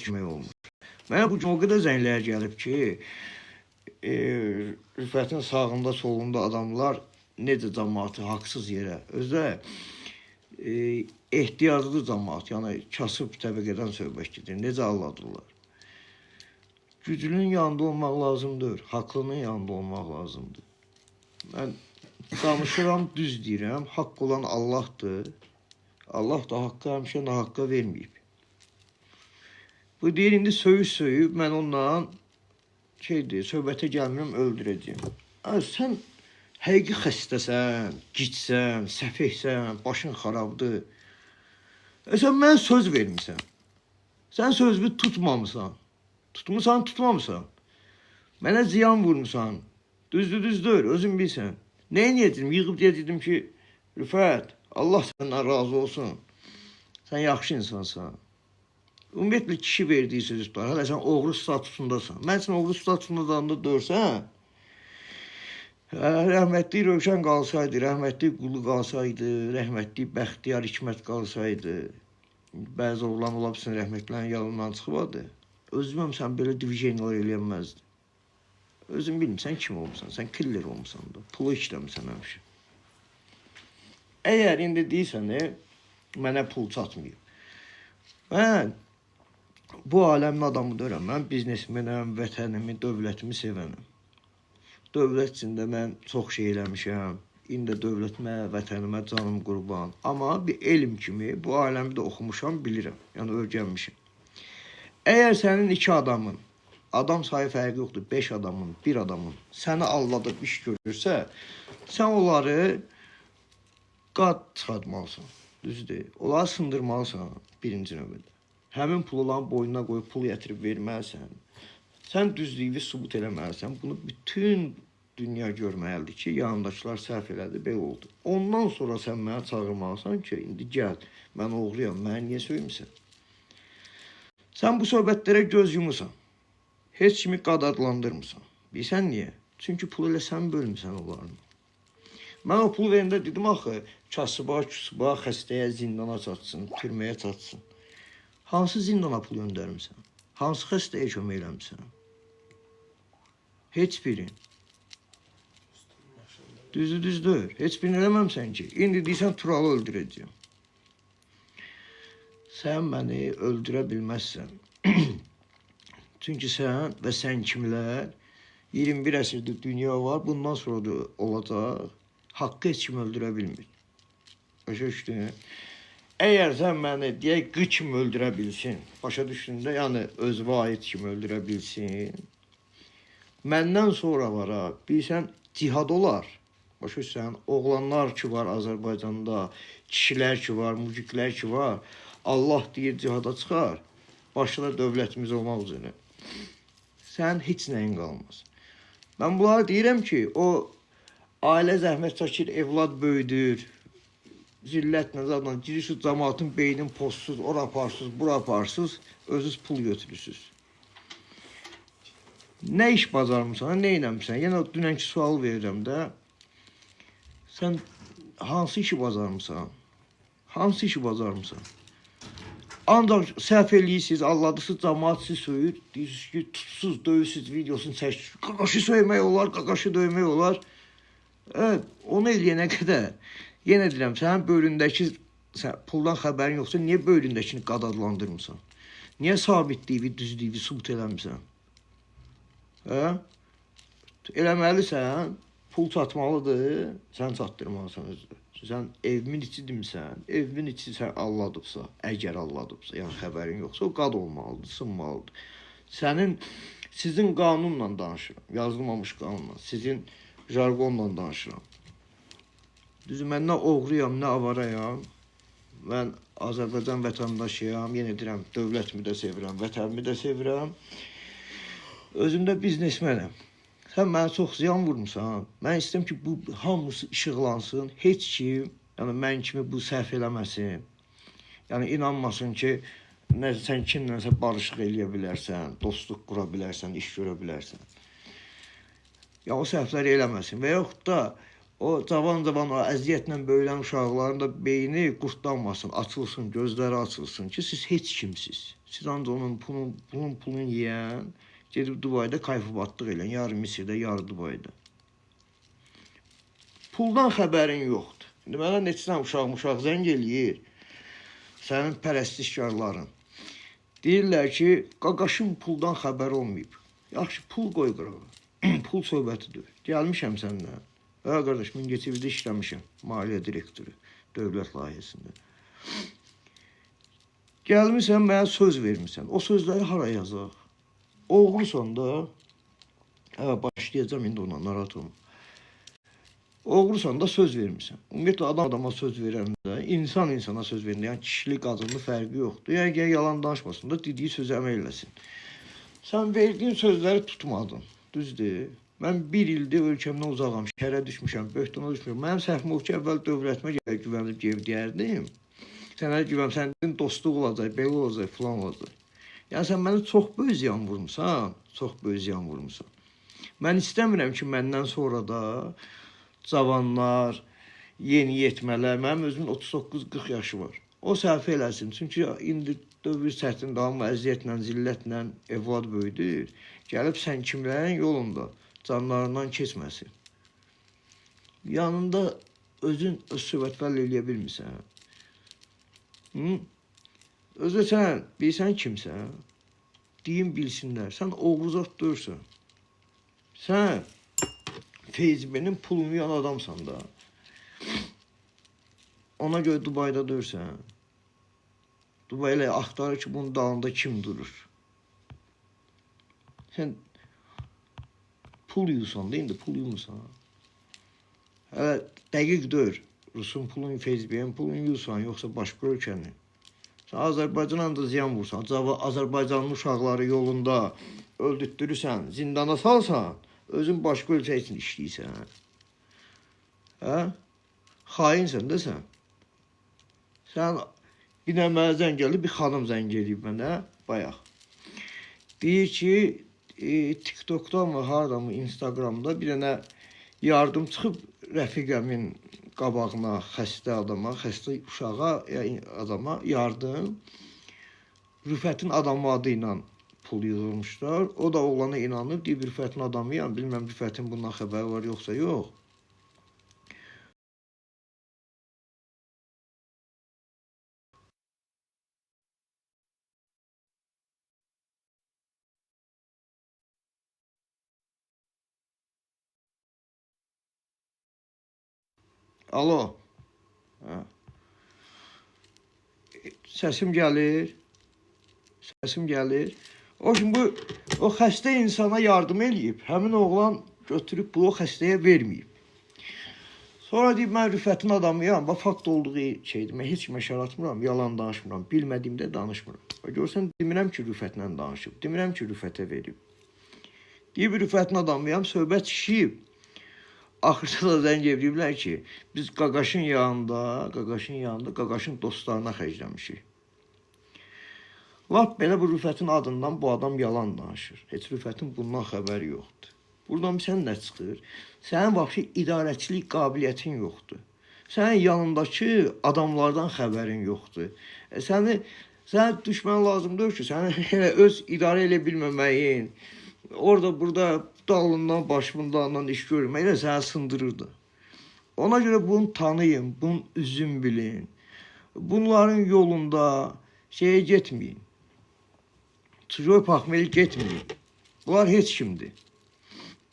etmək olmur. Mənə bu gün o qədər zənglər gəlib ki, Rüfətin sağında, solunda adamlar necə cəmaatı haqsız yerə, özü ehtiyaclı cəmaat, yəni kasıb təbəqədən söhbət gedir, necə alladırlar. Güclünün yanında olmaq lazımdır, haqlının yanında olmaq lazımdır. Mən danışıram, düz deyirəm, haqq olan Allahdır. Allah da haqqı həmişə nahaqqa verməyib. Bu deyir, indi söyüb, mən onunla söhbətə gəlmirəm, öldürəcəyim. Sən həqiqi xəstəsən, gitsən, səfehsən, başın xarabdır. Sən mənə söz vermirsən. Sən sözünü tutmamısan. Tutmamısan. Mənə ziyan vurmuşsan. Düzdür, özün bilsən. Nəyə niyətim? Yığıb deyəcəkdim ki, Rüfət, Allah səndən razı olsun. Sən yaxşı insansan. Ümumiyyətlə, kişi verdiyi sözü tutar. Hələ sən oğru statusundasan. Mən sən oğru statusunda dursan, rəhmətli Rövşən qalsaydı, rəhmətli Qulu qalsaydı, rəhmətli Bəxtiyar Hikmət qalsaydı, bəzi oğlan ola bilsin rəhmətlərin yanından çıxmadı. Özüməm sən belə divizyonalar eləyənməzdi. Özün bilmirsən kim olmuşsan, sən killer olmuşsan da, pulu işləmirsən həmişə. Əgər indi deyirsən, mənə pul çatmıyor. Mən bu aləmin adamı deyirəm, mən biznesmenəm, vətənimi, dövlətimi sevənəm. Dövlət içində mən çox şey eləmişəm, indi dövlətimə, vətənimə canım qurban. Amma bir elm kimi bu aləmi də oxumuşam, bilirəm, yəni öyrənmişəm. Əgər sənin iki adamın, adam sayı fərqi yoxdur, 5 adamın, 1 adamın səni alladıb iş görürsə, sən onları qad çıxartmalısan, düzdür. Onları sındırmalısan birinci növbədə. Həmin pulu olan boynuna qoyub pul gətirib verməlisən. Sən düzlüyü sübut eləməlisən. Bunu bütün dünya görməlidir ki, yanındakılar səhv elədi, belə oldu. Ondan sonra sən mənə çağırmalısan ki, indi gəl, mən oğruyam, mənə niyə söymüsən? Sən bu söhbətlərə göz yumusan. Heç kimi qadadlandırmırsan. Bilsən niyə? Çünki pulu elə sən bölmüsən onlarını. Mən o pulu verəndə dedim, axı, kasıba, xəstəyə, zindana çatsın, türməyə çatsın. Hansı zindana pul göndərmirsən? Hansı xəstəyə kömək eləmirsən? Heç birin. Düzdür. Heç birini eləməmsən ki. İndi deyirsən, Turalı öldürəcəyim. Sən məni öldürə bilməzsən. Çünki sən və sən kimlər 21 əsrdə dünya var, bundan sonra da olacaq. Haqqı heç kim öldürə bilmir. Başa düşdün? Əgər sən məni deyək, qı kimi öldürə bilsin, başa düşdündə, yəni özünə aid kimi öldürə bilsin, məndən sonra var, bilsən, cihad olar. Başa düşsən, oğlanlar ki var Azərbaycanda, kişilər ki var, müciklər ki var, Allah deyir cihada çıxar, başına dövlətimiz olmaq üzrə. Sən heç nəyin qalmaz. Mən bunları deyirəm ki, o ailə zəhmət çəkir, evlad böyüdür, zillətlə zaten girirsiniz, cəmaatın beynin postsuz, ora aparsız, bura aparsız, özünüz pul götürürsünüz. Nə iş bacarmısan, nə eləmişsən? Yenə dünənki sual verirəm də, sən hansı işi bacarmısan? Hansı işi bacarmısan? Ancaq səhv eləyirsiniz, alladısınız, cəmaat sizi söyür, deyirsiniz ki, tutsuz, döyürsünüz, videosunu çəkirsiniz, qaqaşı söymək olar, qaqaşı döymək olar. Evet, onu eləyənə qədər, yenə deyirəm, sənin bölündəki puldan xəbərin yoxsa, niyə bölündəkini qadadlandırmısan? Niyə sabitliyi, düzlüyü sübut eləmirsən? Eləməlisən, pul çatmalıdır, sən çatdırmalısan özünü. Sən evimin içidimsən, evimin içi sən alladıbsa, əgər alladıbsa, yəni xəbərin yoxsa, o qad olmalıdır, sınmalıdır. Sizin qanunla danışıram, yazılmamış qanunla, sizin jargonla danışıram. Düzü, mən nə oğruyam, nə avarayam, mən Azərbaycan vətəndaşıyam, yenə deyirəm, dövlətimi də sevirəm, vətənimi də sevirəm, özüm də biznesmenəm. Sən mənə çox ziyan vurmuşsan. Mən istəyirəm ki, bu hamısı işıqlansın. Heç kim, yəni mən kimi bu səhv eləməsin. Yəni inanmasın ki, sən kimlənsə barışıq eləyə bilərsən, dostluq qura bilərsən, iş görə bilərsən. Yəni o səhvləri eləməsin. Və yaxud da O cavan o əziyyətlə böyüyən uşaqların da beyni qurtlanmasın, açılsın, gözləri açılsın ki, siz heç kimsiz. Siz ancaq onun pulunu yeyən, gedib Dubayda kayfıbatlıq eləyən, yarı Misirdə, yarı Dubayda. Puldan xəbərin yoxdur. İndi mənə neçə uşaq zəng eləyir, sənin pərəstişkarların. Deyirlər ki, qaqaşın puldan xəbər olmayıb. Yaxşı, pul qoy qırağa. Pul söhbətidir. Gəlmişəm səndən. Hə, qardaş, mən Mingəçevirdə işləmişəm. Maliyyə direktoru, dövlət layihəsində. Gəlmişsən, mənə söz vermişsən. O sözləri hara yazaq? Oğrusan da. Hə, başlayacağım indi ona, narahat olma. Oğrusan da söz vermişsən. Ümumiyyətlə, adama söz verəndə, insan insana söz verəndə, yəni kişilik, qadınlı fərqi yoxdur. Yəni, yalan danışmasın da, dediyi sözü əməl eləsin. Sən verdiyin sözləri tutmadın, düzdür? Mən bir ildir ölkəmdən uzağam, şəhərə düşmüşəm, böhtana düşmüşəm. Mənim səhvim o ki, əvvəl dövlətimə güvənib deyərdim. Sənə güvəm, sənin dostluq olacaq, belə olacaq, filan olacaq. Yəni, sən məni çox böyük ziyan vurmuşsan, çox böyük ziyan vurmuşsan. Mən istəmirəm ki, məndən sonra da cavanlar, yeni yetmələr, mənim özümün 39-40 yaşı var. O səhv eləsin, çünki indi dövr çətin, amma əziyyətlə, zillətlə evlad böyüdür. Gəlib sən kimlərin yolunda canlarından keçməsin. Yanında özün öz söhbətlərlə eləyə bilmirsən. Özü sən bilsən kimsən? Deyim bilsinlər, sən oğuzat dursan. Sən Feyzbenin pulunu yan adamsan da. Ona görə Dubayda dursan. Dubay ilə axtarır ki, bunun dalında kim durur. Sən pul yuyursan da, indi pul yuyursan. Hələ dəqiq deyir, Rusun pulunu, Feyzbeyin pulunu yuyursan, yoxsa başqa ölkənin. Sən Azərbaycana da ziyan vursan, Azərbaycanlı uşaqları yolunda öldürtdürürsən, zindana salsan, özün başqa ölkə üçün işləyirsən. Hə? Xainsən də sən. Sən bir də mənə zəng gəldi, bir xanım zəng eləyib mənə, bayaq. Deyir ki, TikTok'da mı, harada mı, Instagramda bir dənə yardım çıxıb rəfiqəmin qabağına, xəstə adama, xəstə uşağa, adama yardım. Rüfətin adamı adı ilə pul yığılmışlar. O da oğlana inanır, deyir Rüfətin adamıyam, bilməm Rüfətin bundan xəbəri var yoxsa yox. Alo. Səsim gəlir. Səsim gəlir. O şimdi o xəstə insana yardım eləyib. Həmin oğlan götürüb bu o xəstəyə verməyib. Sonra deyib, mən Rüfətin adamıyam. Bax, fakt olduğu şeydir. Mən heç kimə şəratmıram, yalan danışmıram. Bilmədiyimdə danışmıram. Görsən, demirəm ki, Rüfətlə danışıb. Demirəm ki, Rüfətə verib. Deyib, Rüfətin adamıyam, söhbət şişib. Axırda da zəng ediblər ki, biz qaqaşın yanında, qaqaşın dostlarına xərcləmişik. Lap belə bu Rüfətin adından bu adam yalan danışır. Heç Rüfətin bundan xəbəri yoxdur. Buradan sən nə çıxır? Sənin vəbşi idarəçilik qabiliyyətin yoxdur. Sənin yanındakı adamlardan xəbərin yoxdur. Sənə düşmən lazımdır ki, səni öz idarə elə bilməməyin, orada burada dalından, başından iş görməklə səni sındırırdı. Ona görə bunu tanıyın, bunun üzün bilin. Bunların yolunda şeye getməyin. Çocuğu pakmeli getməyin. Bunlar heç kimdir.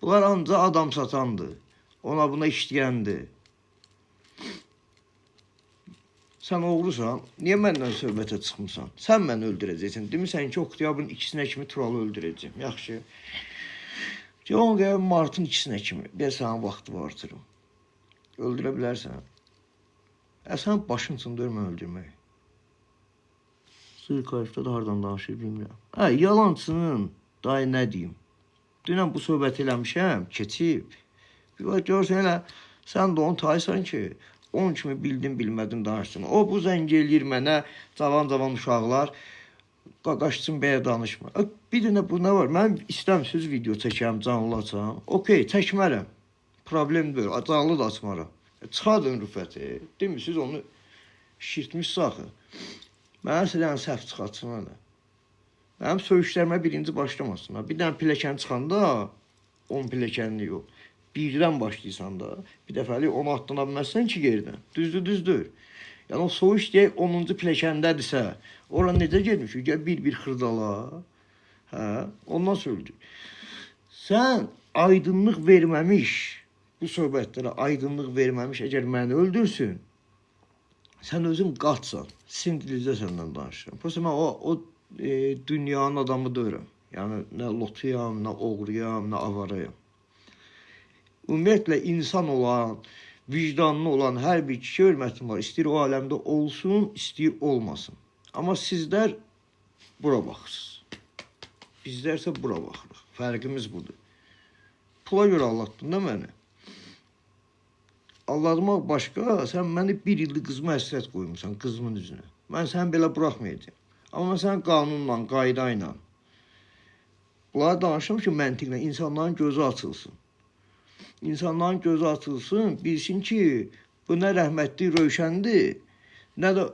Bunlar ancaq adam satandır. Ona buna işləyəndir. Sən oğrusan, niyə məndən söhbətə çıxmısan? Sən məni öldürəcəksən. Demirsən ki, oktyabın ikisinə kimi Turalı öldürəcəm. Yaxşı. John və Martın ikisinə kimi. Bir sənin vaxtı artırım. Öldürə bilərsən. Sən başın üçün dörmə öldürmək. Sırqayıfda da hardan danışır bilmirəm. Yalancının, dayı nə deyim? Dünən bu söhbət eləmişəm, keçib. Görsən elə, sən də onu taysan ki, onun kimi bildin, bilmədin danışsın. O, bu zəng eləyir mənə, cavan uşaqlar, qaqaşçın belə danışma. Bir dənə bu nə var? Mən istəmsiz video çəkəm, canlı açam. Okey, çəkmərəm. problem deyil. Canlı da açmaram. Çıxardın Rüfəti. Demişsiniz onu şişirtmişsiniz axı. Mənə sizdən səhv çıxartsın hələ. Mənim söyüşlərimə birinci başlamasınlar. Bir dənə pilləkən çıxanda 10 pilləkənli yox. Birdən başlayırsan da, bir dəfəlik onu atdana bilməzsən ki yerdən. Düzdür. Yəni o soyuş deyək 10-cu pilləkəndədirsə, ora necə getmiş? Gəl bir xırdala. Hə, ondan söylüdür. Sən aydınlıq verməmiş, bu söhbətlərə aydınlıq verməmiş, əgər məni öldürsün, sən özün qaçsan, sindirizdə səndən danışıram. Prosta mən o dünyanın adamı deyirəm. Yəni, nə lotuyam, nə oğruyam, nə avarayam. Ümumiyyətlə, insan olan, vicdanlı olan hər bir kişi hörmətim var. İstəyir o aləmdə olsun, istəyir olmasın. Amma sizlər bura baxırsınız. Bizlərsə bura baxırıq. Fərqimiz budur. Pula görə Allah'tın da məni. Allah'ımaq başqa, sən məni bir illik qızıma həsrət qoymuşsan, qızımın üzünə. Mən səni belə buraxmayacağım. Amma mən sən qanunla, qayda ilə. Bunlara danışım ki, məntiqlə insanların gözü açılsın. İnsanların gözü açılsın, bilsin ki, bu nə rəhmətli Rövşəndir, nə də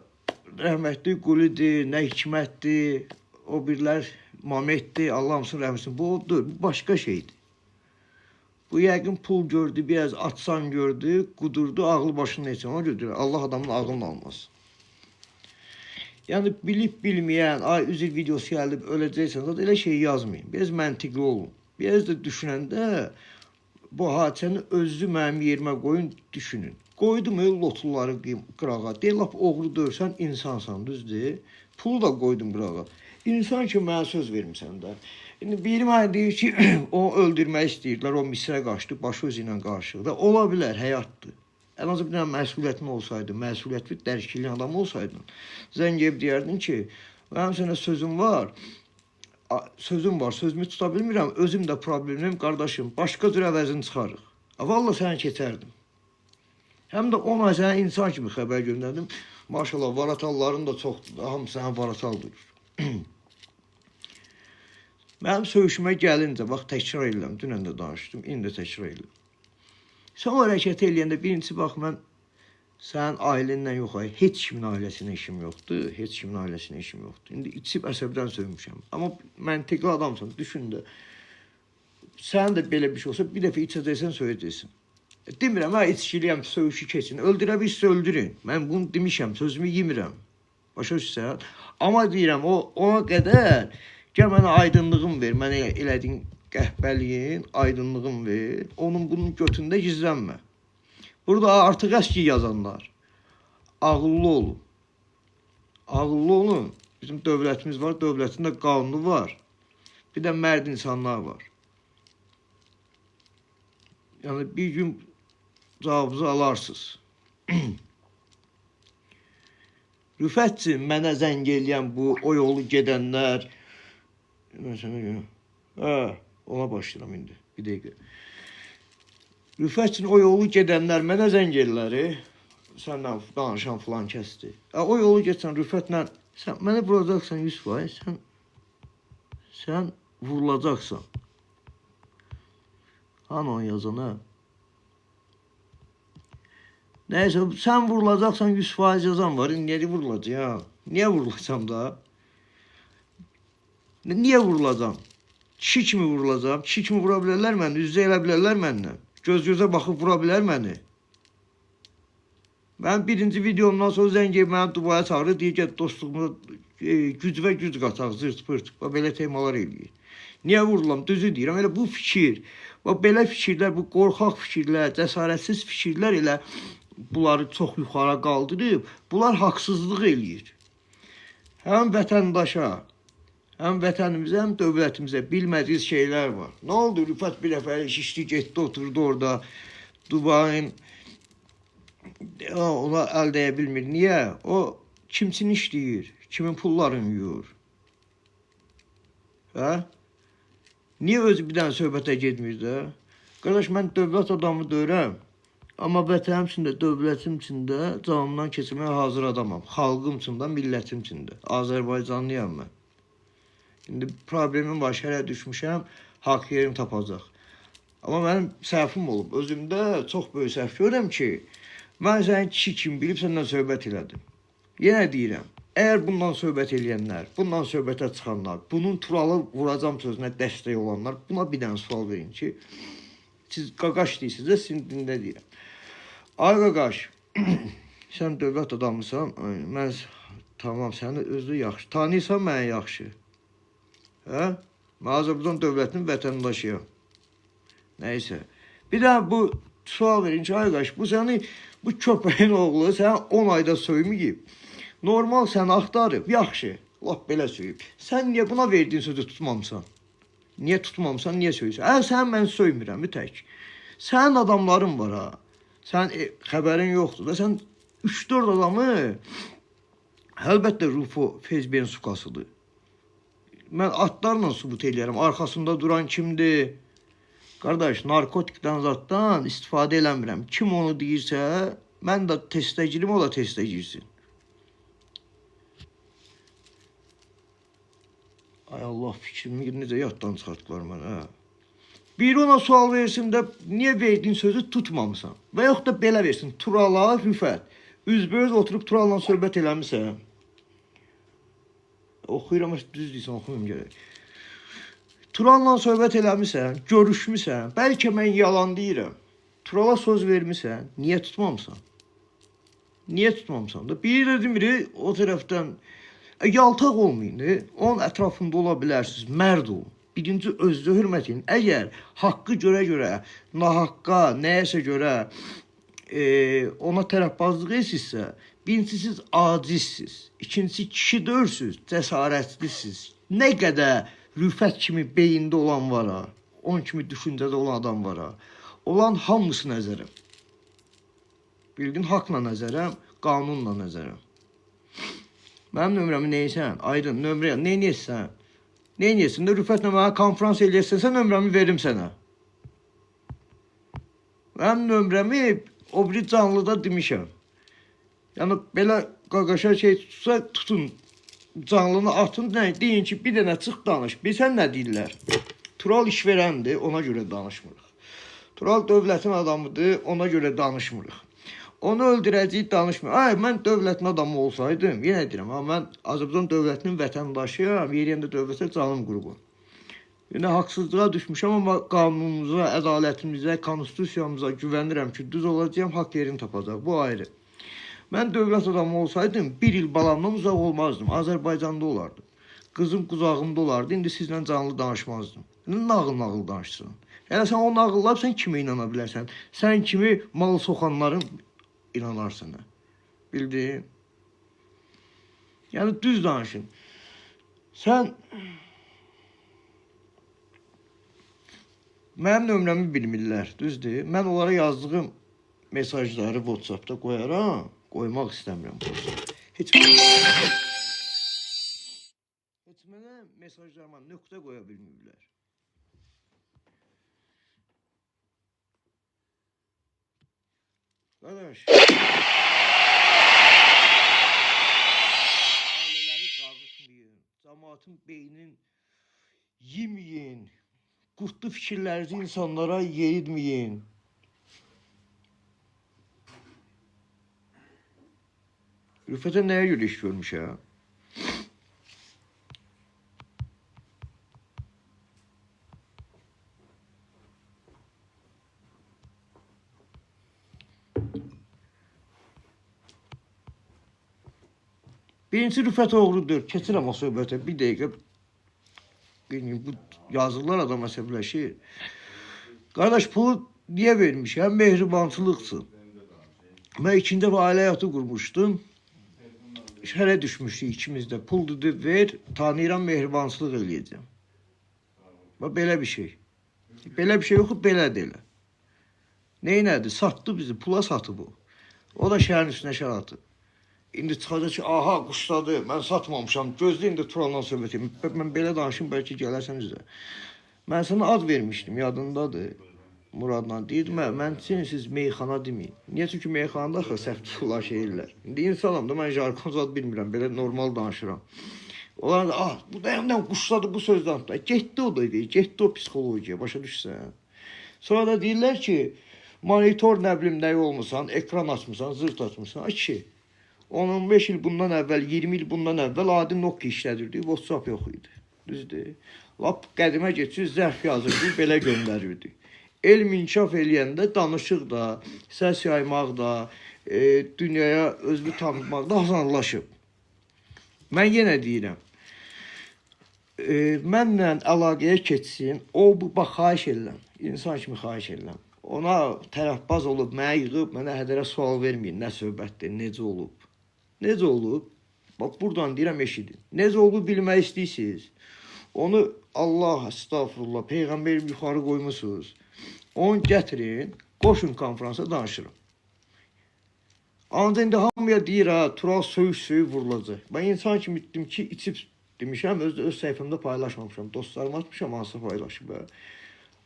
rəhmətli Qulidir, nə hikmətdir, o birlər Mametdir, Allah hamısını rəhməsin. Bu odur, bu başqa şeydir. Bu yəqin pul gördü, biraz atsan gördü, qudurdu, ağlı başına etsin. Ona görə Allah adamın ağlını almaz. Yəni bilib bilməyən, ay üzr videosu gəlib öləcəksən, zaten elə şey yazmayın. Biraz məntiqli olun. Biraz da düşünəndə bu hadisəni özü mənim yerimə qoyun, düşünün. Qoydum lotulları qırağa. Deyil, lap oğru dörsən, insansan, düzdür? Pulu da qoydum qırağa. İnsan ki, mənə söz vermişsən də. İndi biri mənə deyir ki, o öldürmək istəyirlər, o misrə qaçdı, başı özü ilə qarşıda. Ola bilər, həyatdır. Ən azı bir dənə məsuliyyətin olsaydı, məsuliyyətli dərkili adam olsaydın, zəng edib deyərdin ki, mənim sənə sözüm var, sözümü tuta bilmirəm, özüm də problemim, qardaşım, başqa cür əvəzini çıxarıq. Valla səni keçərdim. Həm də ona sənə insan kimi xəbər göndərdim. Maşallah, varatalların da çoxdur, hamı sənə varatal durur. Mənim söyüşümə gəlincə, bax, təkrar edirəm, dünən də danışdım, indi də təkrar edirəm. Sən o hərəkət eləyəndə birincisi, bax, mən sənin ailəndən yox, heç kimin ailəsinə işim yoxdur, heç kimin ailəsinə işim yoxdur. İndi içib əsəbdən sövmüşəm. Amma məntiqli adamsan, düşün də, sən də belə bir şey olsa, bir dəfə içəcəksən, söyləyəcəksin. Demirəm, içkiliyəm, söyüşü keçin, öldürə bilsə öldürün. Mən bunu demişəm, sözümü yemirəm. Başa düşsən? Amma deyirəm, ona qədər gəl mənə aydınlığım ver, mənə elədin qəhbəliyin, aydınlığım ver, onun bunun götündə gizlənmə. Burada artıq əski yazanlar, ağıllı olun. Ağıllı olun. Bizim dövlətimiz var, dövlətin də qanunu var. Bir də mərd insanlar var. Yəni bir gün cavabınızı alarsınız. Rüfətçi, mənə zəng eləyən bu, o yolu gedənlər, ona başlayıram indi, bir dəqiqə. Rüfət üçün o yolu gedənlər mənə zəng elləri, səndən danışan filan kəsdir. O yolu geçsən Rüfətlə, sən mənə vuracaqsan 100%, sən vurulacaqsan. Hani onu yazana? Nəysə, sən vurulacaqsan 100% yazan var, niyə vurulacaq? Niyə vurulacam da? Niyə vurulacam? Kişi kimi vurulacam. Kişi kimi vura bilərlər məni, üzə elə bilərlər məndən. Göz-gözə baxıb vura bilər məni. Mən birinci videomdan sonra zəng edib mənə Dubaya çağırır, deyir ki, dostluğumuza güc və güc qataq, zırt-pırt. Belə temalar eləyir. Niyə vurulam? Düzü deyirəm, elə bu fikir, belə fikirlər, bu qorxaq fikirlər, cəsarətsiz fikirlər elə bunları çox yuxarı qaldırıb, bunlar haqsızlıq eləyir. Həm vətəndaşa, həm vətənimizə, həm dövlətimizə bilmədiyiniz şeylər var. Nə oldu? Rüfət bir dəfə şişdi, getdi, oturdu orada. Dubayın ona əl dəyə bilmir. Niyə? O kimçin işləyir, kimin pullarını yuyur. Hə? Niyə özü bir dənə söhbətə getmir də? Qardaş, mən dövlət adamı deyirəm. Amma vətənim üçün də, dövlətim üçün də canımdan keçirməyə hazır adamam. Xalqım üçün də, millətim üçün də. Azərbaycanlıyam mən. İndi problemim var, şərə düşmüşəm, haqq yerim tapacaq. Amma mənim səhvim olub. Özümdə çox böyük səhv görürəm ki, mən səni kişi kimi bilib səndən söhbət elədim. Yenə deyirəm, əgər bundan söhbət eləyənlər, bundan söhbətə çıxanlar, bunun Turalı vuracam sözünə dəstək olanlar, buna bir dənə sual verin ki, siz qaqaş deyirsiniz də, sizin dində deyirəm. Ay qaqaş, sən dövlət adamısan, mən tamam, səni özü yaxşı, tanıyırsan mənə yaxşı. Hə? Mən Azərbaycan dövlətinin vətəndaşıyam. Nəysə. Bir də bu sual verin ki, ay qaş, bu köpəyin oğlu səni 10 ayda söyməyib. Normal səni axtarıb, yaxşı, laf belə söyüb. Sən niyə buna verdiyin sözü tutmamısan? Niyə tutmamsan, niyə söyləyirsən? Sən mən söymirəm, tək. Sənin adamların var ha. Sən xəbərin yoxdur da, sən 3-4 adamı, əlbəttə Rufo Fezberin sukasıdır. Mən atlarla sübut eləyərəm, arxasında duran kimdir? Qardaş, narkotikdən zatdan istifadə eləmirəm. Kim onu deyirsə, mən də testə girim, o da testə girsin. Ay Allah, fikrimi necə yaddan çıxartdılar mənə. Biri ona sual versin də, niyə verdiyin sözü tutmamısan? Və yox da belə versin, Turala, Rüfət. Üzbəüz oturub Turalla söhbət eləmirsən. Oxuyuram, düz deyirsən, oxuyum gələk. Turalla söhbət eləmirsən, görüşmüsən, bəlkə mən yalan deyirəm. Turala söz vermirsən, niyə tutmamısan? Niyə tutmamısan da? Biri də demiri o tərəfdən, yaltaq olmayın, onun ətrafında ola bilərsiniz, mərd olun. Birinci özünüzə hörmət edin. Əgər haqqı görə, nahaqqa, nəyəsə görə ona tərəfbazlıq edirsinizsə, birincisi siz acizsiz, ikincisi kişi dörsüz, cəsarətlisiniz. Nə qədər Rüfət kimi beyində olan var ha, onun kimi düşüncədə olan adam var ha, olan hamısı nəzərəm. Bildin, haqla nəzərəm, qanunla nəzərəm. Mənim nömrəmi neysən? Aydın, nömrə, neynəyəsən? Neynəyəsən də Rüfətlə mənə konferans eləyəsən, nömrəmi verim sənə. Mənim nömrəmi o biri canlıda demişəm. Yəni, belə qaqaşa şey tutsa, tutun. Canlını atın, deyin ki, bir dənə çıx danış. Bilsən nə deyirlər? Tural işverəndir, ona görə danışmırıq. Tural dövlətin adamıdır, ona görə danışmırıq. Onu öldürəcəyik, danışmırıq. Ay, mən dövlətin adamı olsaydım, yenə deyirəm, mən Azərbaycan dövlətinin vətəndaşıyam, yeriyəndə dövlətə canım qurban. Yenə haqsızlığa düşmüşəm, amma qanunumuza, ədalətimizə, konstitusiyamıza güvənirəm ki, düz olacağım, haqq yerini tapacaq. Bu ayrı. Mən dövlət adamı olsaydım, bir il balamdan uzaq olmazdım. Azərbaycanda olardım. Qızım qucağımda olardı, indi sizlə canlı danışmazdım. Nağıl danışsın. Yəni, sən o nağıllar, sən kimə inana bilərsən? Sən kimi mal soxanların inanar sənə. Bildin? Yəni, düz danışın. Sən mənim nömrəmi bilmirlər, düzdür? Mən onlara yazdığım mesajları WhatsAppda qoyaram. Qoymaq istəmirəm. Heç mənə mesajlarıma nöqtə qoya bilmirlər. Qardaş, ailələri dağıtmayın, cəmaatın beyninin yeməyin, qurtlu fikirlərinizi insanlara yeritməyin. Rüfətə nəyə görə iş görmüş ya? Birincisi Rüfət oğrudur. Keçirəm o söhbətə. Bir dəqiqə. Bu yazılar adam əsəbləşir. Qardaş, pulu niyə vermiş? Həm mehribançılıqsın. Mən ikinci dəfə ailə həyatı qurmuşdum. Şərə düşmüşdük ikimizdə. Pul dedi, ver, tanıyıram, mehribançılıq eləyəcəm. Belə bir şey. Belə bir şey yoxdur, belə deyil. Neynədir? Satdı bizi, pula satıb o. O da şəhərin üstünə şər atıb. İndi çıxacaq ki, aha, quşladı, mən satmamışam, gözləyin də Turanla söhbət edin. Mən belə danışım, bəlkə gələrsən üzrə. Mən sana ad vermişdim, yadındadır. Muradla deyirdim, mən sizin siz meyxana deməyin. Niyə? Çünki meyxanada axı səhv tutulur şeylər. İndi insanam da, mən jargon zad bilmirəm, belə normal danışıram. Onlar da, bu da quşladı bu sözdən. Getdi o da deyir, getdi o psixologiyaya, başa düşsən. Sonra da deyirlər ki, monitor nə bilim nəyi olmusan, ekran açmısan, zırt açmısan. Ay kişi, 10-15 il bundan əvvəl, 20 il bundan əvvəl adi Nokia işlədirdik, WhatsApp yox idi. Düzdür? Lap qədimə geçir, zərf yazırdı, belə göndərirdi. Elm inkişaf eləyəndə danışıq da, səs yaymaq da, dünyaya özünü tanıtmaq da asanlaşıb. Mən yenə deyirəm, mənlə əlaqəyə keçsin, o bu bax xahiş edirəm, insan kimi xahiş edirəm. Ona tərəfbaz olub, mənə yığıb, mənə hədərə sual verməyin, nə söhbətdir, necə olub? Necə olub? Bax, buradan deyirəm, eşidin. Necə olub bilmək istəyirsiniz? Onu Allah, estağfurullah, Peyğəmbər yuxarı qoymusunuz. Onu gətirin, qoşun konferansa danışırım. Ancaq indi hamıya deyir, Tural söyüş vurulacaq. Mən insan kimi etdim ki, içib demişəm, öz səhifəmdə paylaşmamışam. Dostlarıma atmışam, hansı paylaşıb.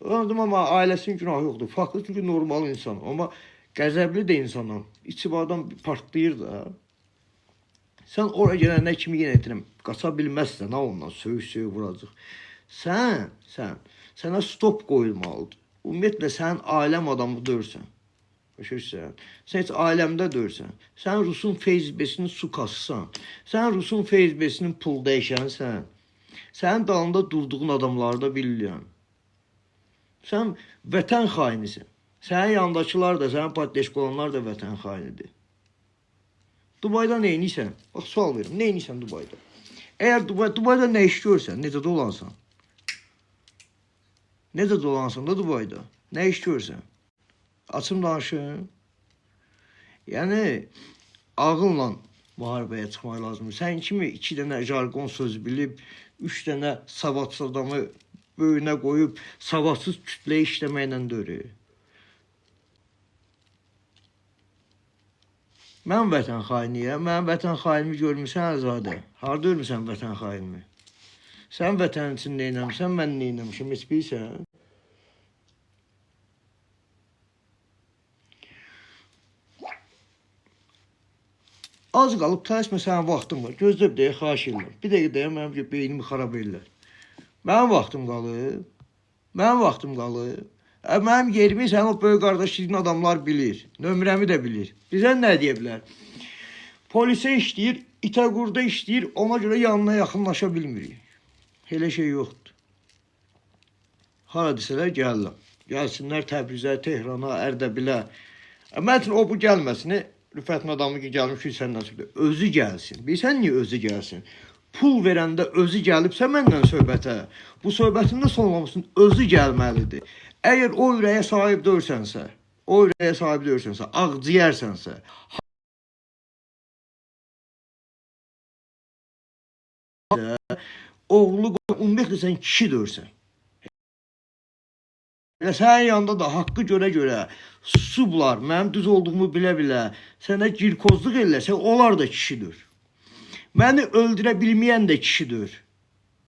Anladım, amma ailəsinin günahı yoxdur. Farklı çünki normal insanım. Amma qəzəbli də insanım. İçib adam partlayır da. Sən oraya gələnə kimi yenə etirəm. Qaça bilməzsən, ondan söyüş vuracaq. Sənə stop qoyulmalıdır. Ümumiyyətlə, sən ailəm adamı dörsən. Başa, sən heç ailəmdə dörsən. Sən Rusun Facebook'inin su kasısan. Sən Rusun Facebook'inin pul dəyişənsən. Sənin dalında durduğun adamları da bilirəm. Sən vətən xainisin. Sənin yanındakılar da, sənin patleşk olanlar da vətən xainidir. Dubayda neyniysən? Bax, sual verim. Neyniysən Dubayda? Əgər Dubayda nə iş görsən, necə dolansan? Necə dolansan da Dubayda? Nə iş görsən? Açım danışım. Yəni, ağılla müharibəyə çıxmaq lazımdır. Sən kimi 2 dənə jargon söz bilib, 3 dənə savadsız adamı böyünə qoyub, savadsız kütləyə işləməklə dörür. Mən vətən xainiyəm. Mən vətən xainimi görmüsən, Əzadə. Harada görmüsən vətən xainimi? Sən vətən üçün neynəmişsən, mən neynəmişəm, heç bilirsən? Az qalıb, tələsmə, sənin vaxtım var. Gözləb deyə, xahiş edirlər. Bir dəqiqə deyə, mənim beynimi xarab edirlər. Mənim vaxtım qalıb. Mənim vaxtım qalıb. Mənim yerimi sən o böyük qardaşlığın adamlar bilir. Nömrəmi də bilir. Bizə nə deyə bilər? Polisə işləyir, itə qurda işləyir, ona görə yanına yaxınlaşa bilmirik. Elə şey yoxdur. Hara desələr gəlirəm. Gəlsinlər Təbrizə, Tehrana, Ərdəbilə. Mən üçün o bu gəlməsini, Rüfətin adamı ki, gəlmiş ki, səndən söhbət. Özü gəlsin. Bilsən niyə özü gəlsin? Pul verəndə özü gəlibsə məndən söhbətə, bu söhbətin də sonlamasının özü gəlməlidir. Əgər o ürəyə sahib dörsənsə, ağciyərsənsə, oğlu ümumiyyətlə sən kişi dörsən. Elə sənin yanında da haqqı görə susublar, mənim düz olduğumu bilə-bilə, sənə girkozluq eləsə, onlar da kişidir. Məni öldürə bilməyən də kişidir.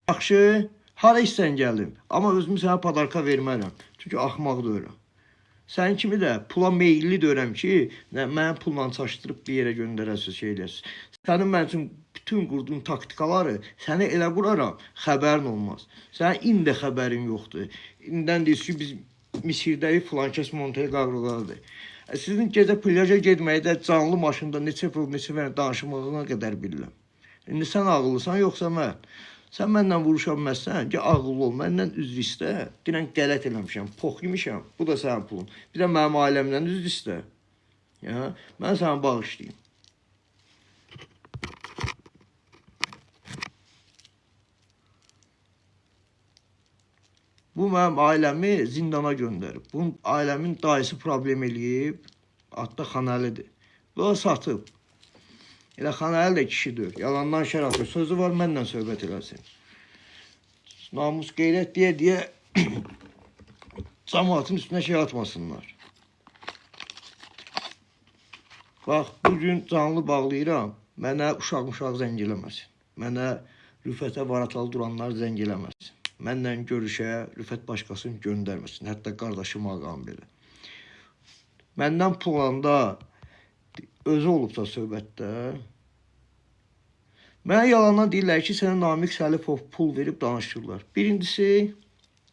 Yaxşı, hara istən gəlim, amma özümü sənə padarka vermərəm, çünki axmaq deyirəm. Sənin kimi də pula meyilli deyirəm ki, mənim pulla çaşdırıb bir yerə göndərəsiz, şey eləsiz. Sənin mənim üçün bütün qurduğun taktikaları səni elə quraram, xəbərin olmaz. Sənin indi xəbərin yoxdur. İndən deyirsiniz ki, biz Misirdəyi filan kəs Montaya qavruladır. Sizin gecə plaja getməkdə canlı maşında neçə danışmağına qədər bilirəm. İndi sən ağıllısan, yoxsa mən? Sən məndən vuruşa bilməzsən ki, ağıllı ol, məndən üzv istə. Dinən qələt eləmişəm, pox yemişəm, bu da sənin pulun. Bir də mənim ailəmdən üzv istə. Mən sənə bağışlayayım. Bu mənim ailəmi zindana göndərib. Bunun ailəmin dayısı problem eləyib, adda Xanəlidir. Bu da satıb. Elə Xanəli də kişidir. Yalandan şərəfdir. Sözü var, mənlə söhbət eləsin. Namus qeyrət deyə cəmaatın üstünə şey atmasınlar. Bax, bugün canlı bağlayıram. Mənə uşaq zəng eləməsin. Mənə Rüfətə varatalı duranlar zəng eləməsin. Mənlə görüşə Rüfət başqasını göndərməsin. Hətta qardaşım ağam belə. Məndən pul alanda özü olub da söhbətdə. Mənə yalandan deyirlər ki, sənə Namiq Səlifov pul verib danışırlar. Birincisi,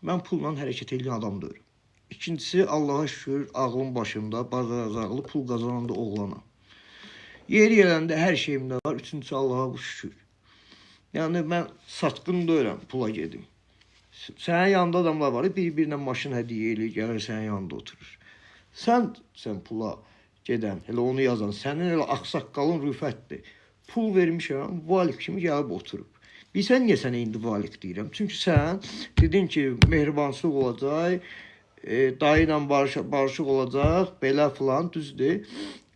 mən pulla hərəkət edən adam deyirəm. İkincisi, Allah'a şükür, ağlım başımda, bacaracaqlı, pul qazananda oğlanam. Yeri gələndə hər şeyimdə var. Üçüncüsü, Allah'a bu şükür. Yəni, mən satqın deyirəm, pula gedim. Sənin yanında adamlar var, bir-birinə maşın hədiyyə eləyir, gəlir sənin yanında oturur. Sən pula gedən, elə onu yazan, sənin elə ağsaqqalın Rüfətdir. Pul vermişəm, valik kimi gəlib oturub. Bilsən niyə sənə indi valik deyirəm? Çünki sən dedin ki, mehribansız olacaq, dayı ilə barışıq olacaq, belə filan, düzdür.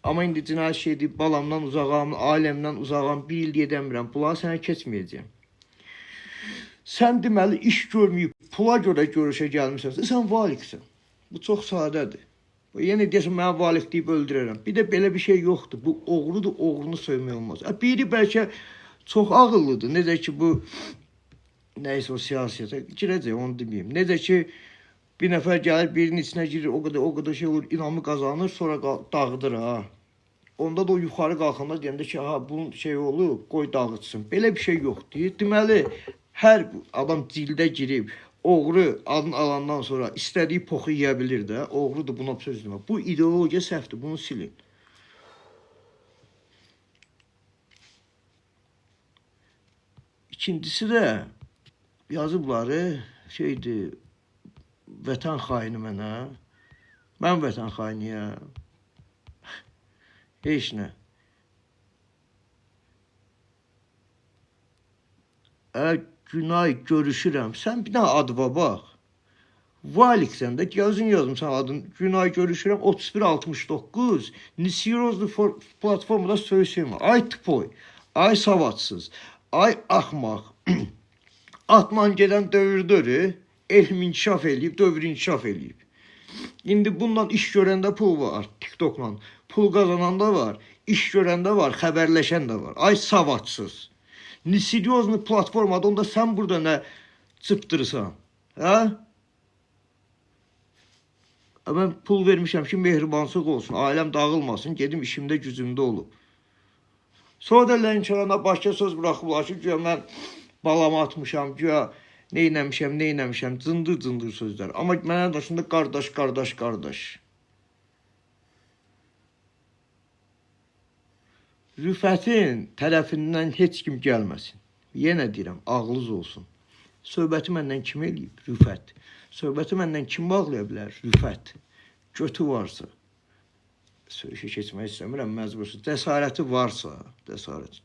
Amma indi cinayət şey deyib, balamdan uzağam, ailəmdən uzağam, bir il gedəmirəm, pula sənə keçməyəcəm. Sən deməli, iş görməyib, pula görə görüşə gəlmişsən, sən valiksən. Bu çox sadədir. Yenə deyəsən, mənə valik deyib öldürərəm. Bir də belə bir şey yoxdur. Bu oğrudur, oğrunu söymək olmaz. Biri bəlkə çox ağıllıdır. Necə ki, bu, nəysə o siyasətə girəcək, onu deməyim. Necə ki, bir nəfər gəlir, birinin içinə girir, o qədər şey olur, inamı qazanır, sonra dağıdır, ha. Onda da o yuxarı qalxanda deyəndə ki, ha, bunun şey olur, qoy dağıtsın. Belə bir şey yoxdur. Deməli, hər adam cildə girib, oğru adını alandan sonra istədiyi poxu yiyə bilir də, oğrudur, buna söz demə. Bu ideologiya səhvdir, bunu silin. İkincisi də yazıbları şeydir, vətən xaini mənə. Mən vətən xainiyəm. Heç nə. Günay görüşürəm. Sən bir dənə adıma bax. Valiksən də gözün yazmışsan adın. Günay görüşürəm 3169. Nisirozlu platformada söysün. Ay tıpoy. Ay savadsız. Ay axmaq. Atman gedən dövrdörü elm inkişaf eləyib, dövr inkişaf eləyib. İndi bundan iş görəndə pul var. TikTokla pul qazananda var. İş görəndə var. Xəbərləşən də var. Ay savadsız. Nisirozlu platformada onda sən burada nə çıptırırsan? Hə? Mən pul vermişəm ki, mehribansıq olsun, ailəm dağılmasın, gedim işimdə gücümdə olub. Sonra da Lənkərana başqa söz buraxıblar ki, güya mən balama atmışam, güya neynəmişəm, cındır sözlər. Amma mənə daşında qardaş. Rüfətin tərəfindən heç kim gəlməsin. Yenə deyirəm, ağlınız olsun. Söhbəti məndən kim eləyib? Rüfət. Söhbəti məndən kim bağlaya bilər? Rüfət. Götü varsa, söyüşə keçmək istəmirəm, məcbursuz. Cəsarəti varsa,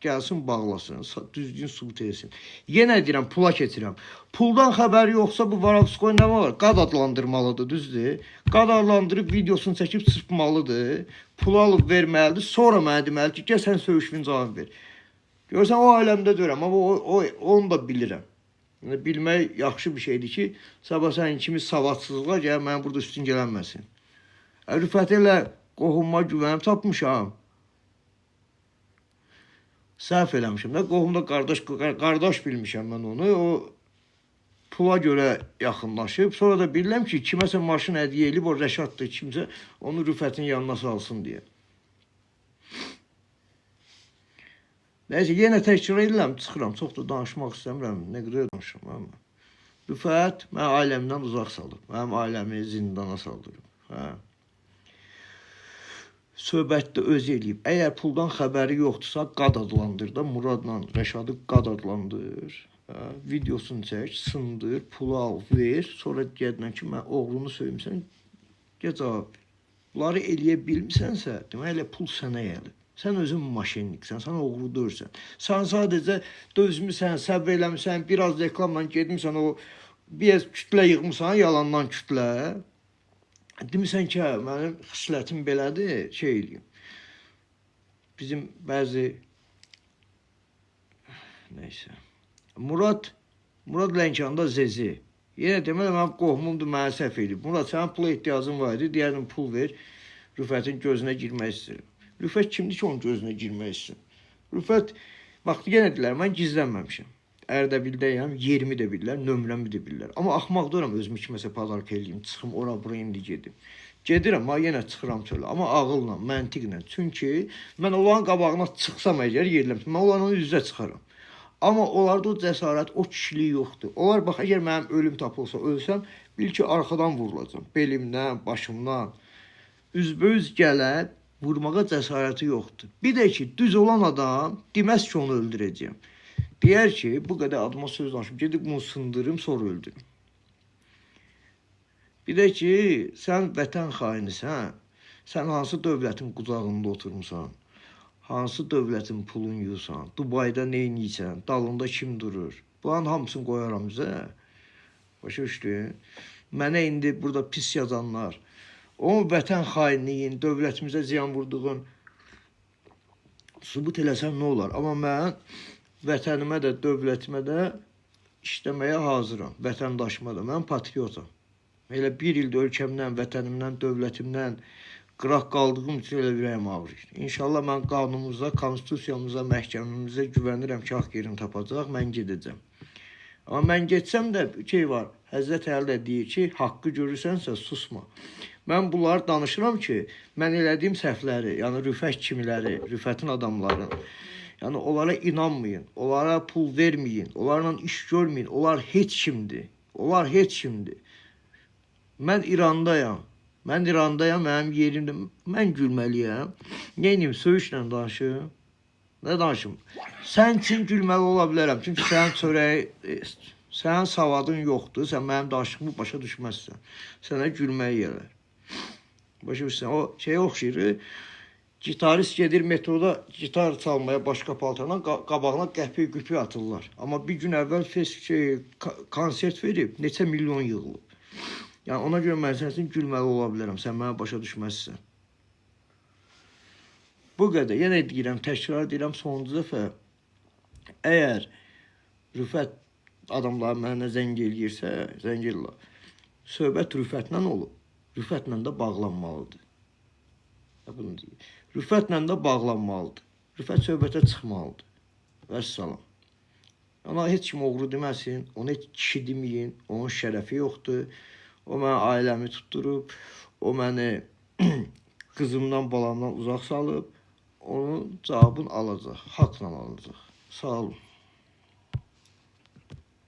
gəlsin, bağlasın, düzgün sübut etsin. Yenə deyirəm, pula keçirəm. Puldan xəbəri yoxsa bu Varovskoy nə var? Qad adlandırmalıdır, düzdür? Qad adlandırıb videosunu çəkib çırpmalıdır. Pul alıb verməlidir. Sonra mənə deməli ki, gəl sən söyüşün cavab ver. Görürsən, o aləmdə deyirəm, amma onu da bilirəm. Bilmək yaxşı bir şeydir ki, sabah sənin kimi savadsızlığa gəl, mənə burada üstün gələnməsin. Rüfət ilə qohumma güvənib tapmışam. Səhv eləmişəm də, qohumda qardaş bilmişəm mən onu. O pula görə yaxınlaşıb. Sonra da bilirəm ki, kiməsə maşın hədiyyə eləyib, o Rəşaddır, kimsə onu Rüfətin yanına salsın deyə. Nəysə, yenə təkrar edirəm, çıxıram. Çox da danışmaq istəmirəm, nə qədər danışıram. Rüfət mən ailəmdən uzaq salıb, mənim ailəmi zindana saldırıb. Söhbətdə öz eləyib. Əgər puldan xəbəri yoxdursa, qad adlandır da, Muradla Rəşadı qad adlandır. Videosunu çək, sındır, pulu al, ver. Sonra gəldən ki, mən oğlunu söymüsən, gəl cavab ver. Bunları eləyə bilmisənsə, demək, pul sənə gəlib. Sən özün maşinliksən, sən oğru dörsən. Sən sadəcə dözmüsən, səbr eləmişsən, biraz reklamla gedmişsən, o bir kütlə yığmışsan, yalandan kütlə. Demirsən ki, mənim xislətim belədir, şey eləyim. Bizim bəzi, neysə, Murad Lənkəranda Zezi. Yenə deməli, mənim qohumumdur, mənə səhv eləyib. Murad, sənin pula ehtiyacın var idi, deyərdim pul ver, Rüfətin gözünə girmək istəyirəm. Rüfət kimdir ki, onun gözünə girmək istəyirəm? Rüfət, vaxtı yenə deyilər, mən gizlənməmişəm. Ərdəbildəyəm, yerimi də bilirlər, nömrəmi də bilirlər. Amma axmaq deyirəm, özümü kiməsə pazarlıq eləyim, çıxım, ora-bura indi gedim. Gedirəm, yenə çıxıram çölə, amma ağılla, məntiqlə. Çünki mən onların qabağına çıxsam əgər yeriləmişəm, mən onların üzrə çıxaram. Amma onlarda o cəsarət, o kişilik yoxdur. Onlar bax, əgər mənim ölüm tapılsa, ölsəm, bil ki, arxadan vurulacam. Belimdən, başımdan. Üzbəüz gələr, vurmağa cəsarəti yoxdur. Bir də ki, düz olan adam deməz ki, onu öldürəcəyəm. Deyər ki, bu qədər adıma söz danışım, gedib bunu sındırım, sonra öldürüm. Bir də ki, sən vətən xainisən, sən hansı dövlətin qucağında oturmuşsan, hansı dövlətin pulunu yuyursan, Dubayda neyniysən, dalında kim durur, bunların hamısını qoyaram bizə. Başa düşdün? Mənə indi burada pis yazanlar, o vətən xainliyin, dövlətimizə ziyan vurduğun sübut eləsəm nə olar? Amma mən vətənimə də, dövlətimə də işləməyə hazıram, vətəndaşıma da, mən patriotam. Elə bir ildə ölkəmdən, vətənimdən, dövlətimdən qıraq qaldığım üçün elə ürəyim ağrıyır. İnşallah mən qanunumuza, konstitusiyamıza, məhkəməmizə güvənirəm ki, haqq yerini tapacaq, mən gedəcəm. Amma mən getsəm də şey var, Həzrət Əli də deyir ki, haqqı görürsənsə susma. Mən bunları danışıram ki, mən elədiyim səhvləri, yəni Rüfət kimiləri, Rüfətin adamların, yəni onlara inanmayın, onlara pul verməyin, onlarla iş görməyin, onlar heç kimdir, onlar heç kimdir. Mən İrandayam, mənim yerimdə, mən gülməliyəm. Neynim, söyüşlə danışım, nə danışım? Sən üçün gülməli ola bilərəm, çünki sənin çörəyi, sənin savadın yoxdur, sən mənim danışığımı başa düşməzsən, sənə gülmək gələr. Başa düşsən, o şeyə oxşayır, gitarist gedir metroda gitar çalmaya başqa paltarla, qabağına qəpik-qüpük atırlar. Amma bir gün əvvəl konsert verib, neçə milyon yığılıb. Yəni, ona görə mən sənin üçün gülməli ola bilərəm, sən mənə başa düşməzsən. Bu qədər, yenə deyirəm, təkrar deyirəm, sonuncu dəfə, əgər Rüfət adamlar mənə zəng eləyirsə, zəng eləyirlər, söhbət Rüfətlə olub, Rüfətlə də bağlanmalıdır. Rüfətlə də bağlanmalıdır. Rüfət söhbətə çıxmalıdır. Vəssalam. Ona heç kim oğru deməsin, ona heç kişi deməyin, onun şərəfi yoxdur. O mənə ailəmi tutturub, o məni qızımdan, balamdan uzaq salıb, onun cavabını alacaq, haqla alacaq. Sağ olun.